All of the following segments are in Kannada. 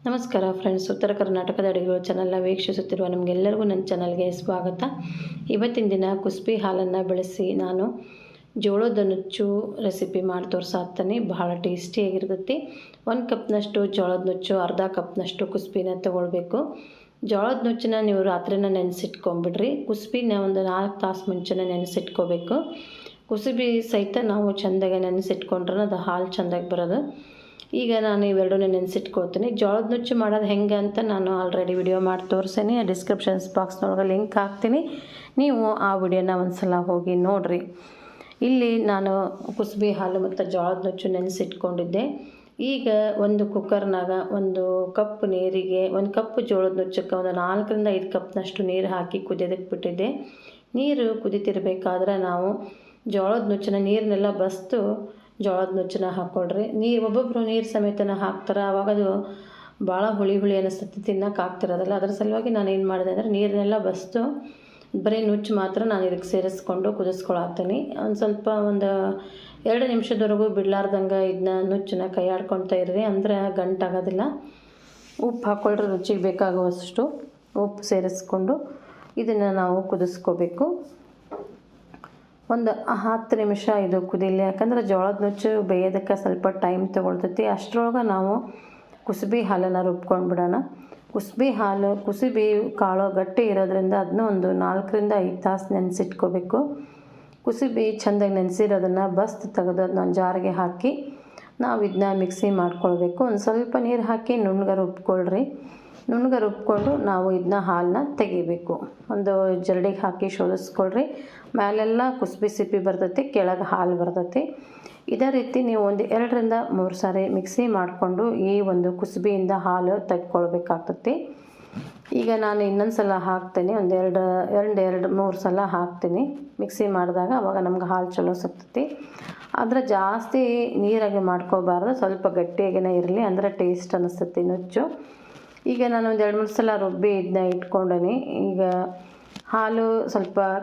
ನಮಸ್ಕಾರ ಫ್ರೆಂಡ್ಸ್, ಉತ್ತರ ಕರ್ನಾಟಕದ ಅಡುಗೆಗಳು ಚಾನಲ್ನ ವೀಕ್ಷಿಸುತ್ತಿರುವ ನಮಗೆಲ್ಲರಿಗೂ ನನ್ನ ಚಾನಲ್ಗೆ ಸ್ವಾಗತ. ಇವತ್ತಿನ ದಿನ ಕುಸ್ಬಿ ಹಾಲನ್ನು ಬೆಳೆಸಿ ನಾನು ಜೋಳದ ನುಚ್ಚು ರೆಸಿಪಿ ಮಾಡಿ ತೋರಿಸಾಕ್ತೀನಿ. ಬಹಳ ಟೇಸ್ಟಿಯಾಗಿರ್ತೈತಿ. 1 ಕಪ್ನಷ್ಟು ಜೋಳದ ನುಚ್ಚು, ಅರ್ಧ ಕಪ್ನಷ್ಟು ಕುಸ್ಬಿನ ತೊಗೊಳ್ಬೇಕು. ಜೋಳದ ನುಚ್ಚನ್ನ ನೀವು ರಾತ್ರಿನ ನೆನೆಸಿಟ್ಕೊಂಬಿಡ್ರಿ. ಕುಸ್ಬಿನ ಒಂದು 4 ತಾಸು ಮುಂಚೆನೇ ನೆನೆಸಿಟ್ಕೋಬೇಕು. ಕುಸುಬಿ ಸಹಿತ ನಾವು ಚೆಂದಾಗಿ ನೆನೆಸಿಟ್ಕೊಂಡ್ರೆ ಅದು ಹಾಲು ಚೆಂದಾಗಿ ಬರೋದು. ಈಗ ನಾನು ಇವೆರಡನ್ನ ನೆನೆಸಿಟ್ಕೊಳ್ತೀನಿ. ಜೋಳದ ನುಚ್ಚು ಮಾಡೋದು ಹೆಂಗೆ ಅಂತ ನಾನು ಆಲ್ರೆಡಿ ವಿಡಿಯೋ ಮಾಡಿ ತೋರಿಸೇನೆ. ಡಿಸ್ಕ್ರಿಪ್ಷನ್ಸ್ ಬಾಕ್ಸ್ನೊಳಗೆ ಲಿಂಕ್ ಹಾಕ್ತೀನಿ, ನೀವು ಆ ವಿಡಿಯೋನ ಒಂದು ಸಲ ಹೋಗಿ ನೋಡಿರಿ. ಇಲ್ಲಿ ನಾನು ಕುಸುಬಿ ಹಾಲು ಮತ್ತು ಜೋಳದ ನುಚ್ಚು ನೆನೆಸಿಟ್ಕೊಂಡಿದ್ದೆ. ಈಗ ಒಂದು ಕುಕ್ಕರ್ನಾಗ 1 ಕಪ್ ನೀರಿಗೆ 1 ಕಪ್ ಜೋಳದ ನುಚ್ಚಕ್ಕೆ ಒಂದು 4 ರಿಂದ 5 ಕಪ್ನಷ್ಟು ನೀರು ಹಾಕಿ ಕುದಿಯೋದಕ್ಕೆ ಬಿಟ್ಟಿದ್ದೆ. ನೀರು ಕುದಿತಿರ್ಬೇಕಾದ್ರೆ ನಾವು ಜೋಳದ ನುಚ್ಚನ್ನ ನೀರನ್ನೆಲ್ಲ ಬಸ್ತು ಜೋಳದ ನುಚ್ಚನ್ನ ಹಾಕ್ಕೊಳ್ರಿ. ಒಬ್ಬೊಬ್ಬರು ನೀರು ಸಮೇತನ ಹಾಕ್ತಾರೆ, ಆವಾಗ ಅದು ಭಾಳ ಹುಳಿ ಅನ್ನಿಸ್ತೈತಿ, ತಿನ್ನೋಕೆ ಆಗ್ತಿರೋದಿಲ್ಲ. ಅದ್ರ ಸಲುವಾಗಿ ನಾನು ಏನು ಮಾಡಿದೆ ಅಂದರೆ ನೀರನ್ನೆಲ್ಲ ಬಸ್ತು ಬರೀ ನುಚ್ಚು ಮಾತ್ರ ನಾನು ಇದಕ್ಕೆ ಸೇರಿಸ್ಕೊಂಡು ಕುದಿಸ್ಕೊಳತ್ತೀನಿ. ಒಂದು 2 ನಿಮಿಷದವರೆಗೂ ಬಿಡಲಾರ್ದಂಗೆ ಇದನ್ನ ನುಚ್ಚನ್ನ ಕೈ ಆಡ್ಕೊಳ್ತಾ ಇರ್ರಿ, ಅಂದ್ರೆ ಗಂಟಾಗೋದಿಲ್ಲ. ಉಪ್ಪು ಹಾಕ್ಕೊಳ್ರಿ, ರುಚಿಗೆ ಬೇಕಾಗುವಷ್ಟು ಉಪ್ಪು ಸೇರಿಸ್ಕೊಂಡು ಇದನ್ನು ನಾವು ಕುದಿಸ್ಕೋಬೇಕು. ಒಂದು 10 ನಿಮಿಷ ಇದು ಕುದಿಲಿ, ಯಾಕಂದ್ರೆ ಜೋಳದ ನುಚ್ಚು ಬೇಯೋದಕ್ಕೆ ಸ್ವಲ್ಪ ಟೈಮ್ ತೊಗೊಳ್ತೈತಿ. ಅಷ್ಟರೊಳಗೆ ನಾವು ಕುಸುಬಿ ಹಾಲನ್ನು ರುಬ್ಕೊಂಡ್ಬಿಡೋಣ. ಕುಸುಬಿ ಕಾಳು ಗಟ್ಟಿ ಇರೋದ್ರಿಂದ ಅದನ್ನ ಒಂದು 4 ರಿಂದ 5 ತಾಸು ನೆನೆಸಿಟ್ಕೋಬೇಕು. ಕುಸುಬಿ ಚೆಂದಾಗಿ ನೆನೆಸಿರೋದನ್ನು ತೆಗೆದು ಅದನ್ನ ಒಂದು ಜಾರಿಗೆ ಹಾಕಿ ನಾವು ಇದನ್ನ ಮಿಕ್ಸಿ ಮಾಡ್ಕೊಳ್ಬೇಕು. ಒಂದು ಸ್ವಲ್ಪ ನೀರು ಹಾಕಿ ನುಣ್ಣಗೆ ರುಬ್ಕೊಂಡು ನಾವು ಇದನ್ನ ಹಾಲನ್ನ ತೆಗಿಬೇಕು. ಒಂದು ಜರಡಿಗೆ ಹಾಕಿ ಶೋಧಿಸ್ಕೊಳ್ರಿ. ಮೇಲೆಲ್ಲ ಕುಸುಬಿ ಸಿಪ್ಪಿ ಬರ್ತೈತಿ, ಕೆಳಗೆ ಹಾಲು ಬರ್ತೈತಿ. ಇದೇ ರೀತಿ ನೀವು ಒಂದು 2 ರಿಂದ 3 ಸಾರಿ ಮಿಕ್ಸಿ ಮಾಡಿಕೊಂಡು ಈ ಒಂದು ಕುಸುಬಿಯಿಂದ ಹಾಲು ತೆಗೆದುಕೊಳ್ಬೇಕಾಗ್ತೈತಿ. ಈಗ ನಾನು ಇನ್ನೊಂದು ಸಲ ಹಾಕ್ತೀನಿ, 2-3 ಸಲ ಹಾಕ್ತೀನಿ ಮಿಕ್ಸಿ ಮಾಡಿದಾಗ. ಅವಾಗ ನಮ್ಗೆ ಹಾಲು ಚಲೋ ಸಿಗ್ತೈತಿ. ಆದರೆ ಜಾಸ್ತಿ ನೀರಾಗಿ ಮಾಡ್ಕೋಬಾರ್ದು, ಸ್ವಲ್ಪ ಗಟ್ಟಿಯಾಗಿನೇ ಇರಲಿ, ಅಂದರೆ ಟೇಸ್ಟ್ ಅನ್ನಿಸ್ತೈತಿ ನುಚ್ಚು. ಈಗ ನಾನು ಒಂದು 2-3 ಸಲ ರುಬ್ಬಿ ಇದನ್ನ ಇಟ್ಕೊಂಡೀನಿ. ಈಗ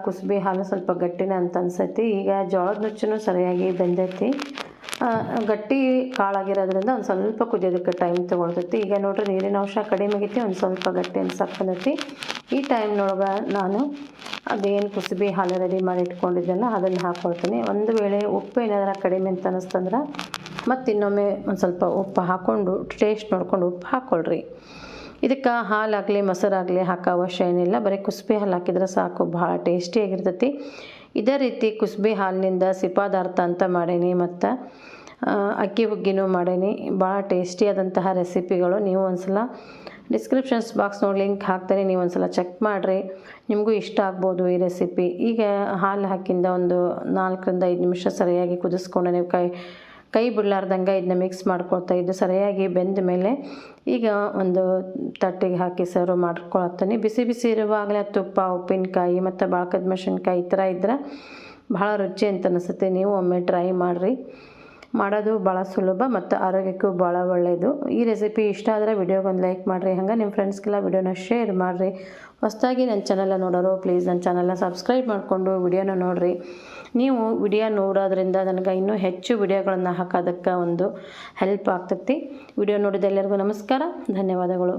ಕುಸುಬಿ ಹಾಲು ಸ್ವಲ್ಪ ಗಟ್ಟಿನ ಅಂತ ಅನ್ಸೈತಿ. ಈಗ ಜೋಳದ ನುಚ್ಚು ಸರಿಯಾಗಿ ಬೆಂದೈತಿ. ಗಟ್ಟಿ ಕಾಳಾಗಿರೋದ್ರಿಂದ ಒಂದು ಸ್ವಲ್ಪ ಕುದಿಯೋದಕ್ಕೆ ಟೈಮ್ ತೊಗೊಳ್ತೈತಿ. ಈಗ ನೋಡ್ರಿ, ನೀರಿನ ಅಂಶ ಕಡಿಮೆ ಆಗೈತಿ, ಒಂದು ಸ್ವಲ್ಪ ಗಟ್ಟಿ ಅನ್ಸಕ್ಕಂದೈತಿ. ಈ ಟೈಮ್ನೊಳಗೆ ನಾನು ಅದೇನು ಕುಸುಬಿ ಹಾಲು ರೆಡಿ ಮಾಡಿ ಇಟ್ಕೊಂಡಿದ್ದೆಲ್ಲ ಅದನ್ನು ಹಾಕ್ಕೊಳ್ತೀನಿ. ಒಂದು ವೇಳೆ ಉಪ್ಪು ಏನಾದರೂ ಕಡಿಮೆ ಅಂತ ಅನ್ನಿಸ್ತಂದ್ರೆ ಮತ್ತು ಇನ್ನೊಮ್ಮೆ ಒಂದು ಸ್ವಲ್ಪ ಉಪ್ಪು ಹಾಕ್ಕೊಂಡು ಟೇಸ್ಟ್ ನೋಡ್ಕೊಂಡು ಉಪ್ಪು ಹಾಕ್ಕೊಳ್ರಿ. ಇದಕ್ಕೆ ಹಾಲಾಗಲಿ ಮೊಸರಾಗಲಿ ಹಾಕೋ ಅವಶ್ಯ ಏನಿಲ್ಲ, ಬರೀ ಕುಸುಬಿ ಹಾಲು ಹಾಕಿದ್ರೆ ಸಾಕು, ಭಾಳ ಟೇಸ್ಟಿಯಾಗಿರ್ತೈತಿ. ಇದೇ ರೀತಿ ಕುಸುಬಿ ಹಾಲಿನಿಂದ ಸಿಪಾದಾರ್ಥ ಅಂತ ಮಾಡೀನಿ, ಮತ್ತು ಅಕ್ಕಿ ಹುಗ್ಗಿನೂ ಮಾಡೀನಿ. ಭಾಳ ಟೇಸ್ಟಿಯಾದಂತಹ ರೆಸಿಪಿಗಳು. ನೀವು ಒಂದು ಸಲ ಡಿಸ್ಕ್ರಿಪ್ಷನ್ಸ್ ಬಾಕ್ಸ್ನೊಳಗೆ ಲಿಂಕ್ ಹಾಕ್ತೀನಿ, ನೀವು ಒಂದು ಸಲ ಚೆಕ್ ಮಾಡಿರಿ, ನಿಮಗೂ ಇಷ್ಟ ಆಗ್ಬೋದು ಈ ರೆಸಿಪಿ. ಈಗ ಹಾಲು ಹಾಕಿಂದ ಒಂದು 4 ರಿಂದ 5 ನಿಮಿಷ ಸರಿಯಾಗಿ ಕುದಿಸ್ಕೊಂಡು ನೀವು ಕೈ ಬಿಡಲಾರ್ದಂಗೆ ಇದನ್ನ ಮಿಕ್ಸ್ ಮಾಡ್ಕೊಳ್ತಾ ಇದ್ದು ಸರಿಯಾಗಿ ಬೆಂದ ಮೇಲೆ ಈಗ ಒಂದು ತಟ್ಟೆಗೆ ಹಾಕಿ ಸರ್ವ್ ಮಾಡ್ಕೊಳ್ತೀನಿ. ಬಿಸಿ ಇರುವಾಗಲೇ ತುಪ್ಪ, ಉಪ್ಪಿನಕಾಯಿ ಮತ್ತು ಬಾಳ್ಕದ ಮೆಣಸಿನ್ಕಾಯಿ ಈ ಥರ ಇದ್ರೆ ಭಾಳ ರುಚಿ ಅಂತ ಅನಿಸುತ್ತೆ. ನೀವು ಒಮ್ಮೆ ಟ್ರೈ ಮಾಡಿರಿ. ಮಾಡೋದು ಭಾಳ ಸುಲಭ ಮತ್ತು ಆರೋಗ್ಯಕ್ಕೂ ಭಾಳ ಒಳ್ಳೆಯದು. ಈ ರೆಸಿಪಿ ಇಷ್ಟ ಆದರೆ ವಿಡಿಯೋಗೊಂದು ಲೈಕ್ ಮಾಡಿರಿ, ಹಾಗೆ ನಿಮ್ಮ ಫ್ರೆಂಡ್ಸ್ಗೆಲ್ಲ ವಿಡಿಯೋನ ಶೇರ್ ಮಾಡಿರಿ. ಹೊಸದಾಗಿ ನನ್ನ ಚಾನಲ್ನ ನೋಡೋರು ಪ್ಲೀಸ್ ನನ್ನ ಚಾನಲ್ನ ಸಬ್ಸ್ಕ್ರೈಬ್ ಮಾಡಿಕೊಂಡು ವಿಡಿಯೋನ ನೋಡಿರಿ. ನೀವು ವಿಡಿಯೋ ನೋಡೋದ್ರಿಂದ ನನಗೆ ಇನ್ನೂ ಹೆಚ್ಚು ವಿಡಿಯೋಗಳನ್ನು ಹಾಕೋದಕ್ಕೆ ಒಂದು ಹೆಲ್ಪ್ ಆಗ್ತೈತಿ. ವಿಡಿಯೋ ನೋಡಿದ ಎಲ್ಲರಿಗೂ ನಮಸ್ಕಾರ, ಧನ್ಯವಾದಗಳು.